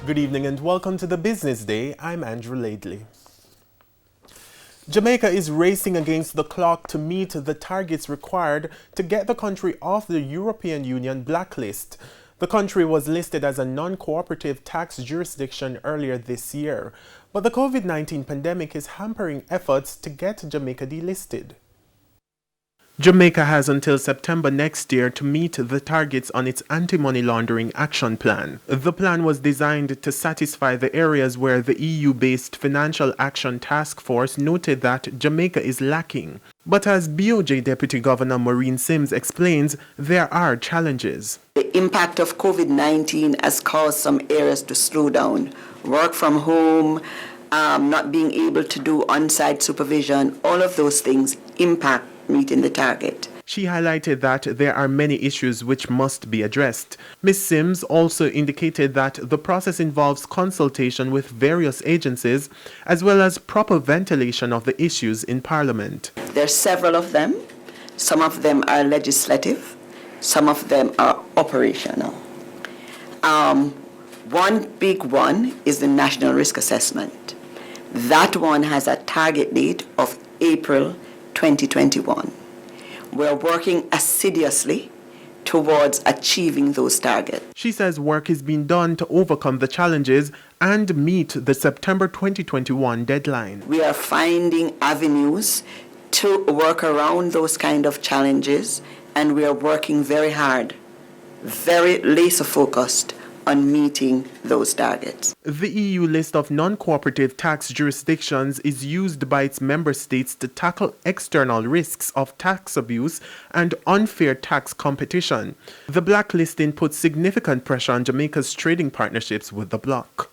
Good evening and welcome to the Business Day. I'm Andrew Laidley. Jamaica is racing against the clock to meet the targets required to get the country off the European Union blacklist. The country was listed as a non-cooperative tax jurisdiction earlier this year, but the COVID-19 pandemic is hampering efforts to get Jamaica delisted. Jamaica has until September next year to meet the targets on its anti-money laundering action plan. The plan was designed to satisfy the areas where the EU-based Financial Action Task Force noted that Jamaica is lacking. But as BOJ Deputy Governor Maureen Sims explains, there are challenges. The impact of COVID-19 has caused some areas to slow down. Work from home, not being able to do on-site supervision, all of those things impact meeting the target. She highlighted that there are many issues which must be addressed. Ms. Sims also indicated that the process involves consultation with various agencies as well as proper ventilation of the issues in Parliament. There are several of them. Some of them are legislative. Some of them are operational. One big one is the National Risk Assessment. That one has a target date of April 2021. We're working assiduously towards achieving those targets. She says work is being done to overcome the challenges and meet the September 2021 deadline. We are finding avenues to work around those kind of challenges, and we are working very hard, very laser focused on meeting those targets. The EU list of non-cooperative tax jurisdictions is used by its member states to tackle external risks of tax abuse and unfair tax competition. The blacklisting puts significant pressure on Jamaica's trading partnerships with the bloc.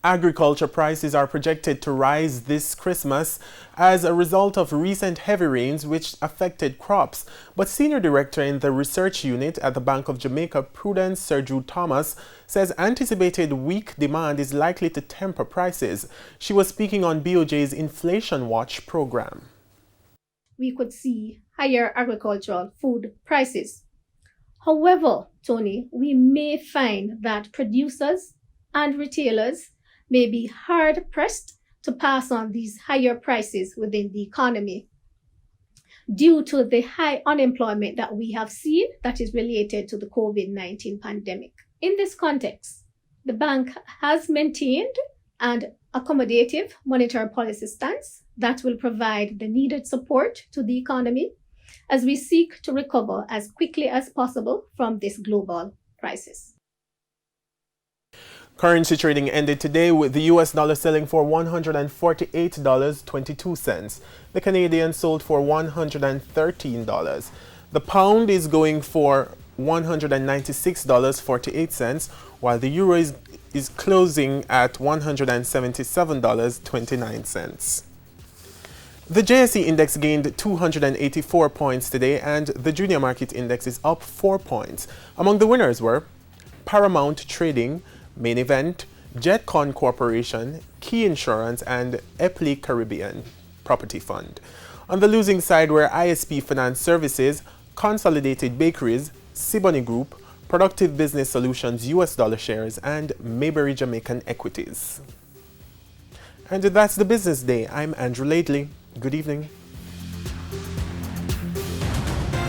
Agriculture prices are projected to rise this Christmas as a result of recent heavy rains which affected crops. But Senior Director in the Research Unit at the Bank of Jamaica, Prudence Serju Thomas, says anticipated weak demand is likely to temper prices. She was speaking on BOJ's Inflation Watch program. We could see higher agricultural food prices. However, Tony, we may find that producers and retailers may be hard-pressed to pass on these higher prices within the economy due to the high unemployment that we have seen that is related to the COVID-19 pandemic. In this context, the bank has maintained an accommodative monetary policy stance that will provide the needed support to the economy as we seek to recover as quickly as possible from this global crisis. Currency trading ended today with the US dollar selling for $148.22. The Canadian sold for $113. The pound is going for $196.48, while the euro is closing at $177.29. The JSE index gained 284 points today, and the junior market index is up 4 points. Among the winners were Paramount Trading, Main Event, Jetcon Corporation, Key Insurance, and Epley Caribbean Property Fund. On the losing side were ISP Finance Services, Consolidated Bakeries, Siboney Group, Productive Business Solutions US dollar shares, and Mayberry Jamaican Equities. And that's the Business Day. I'm Andrew Laidley. Good evening.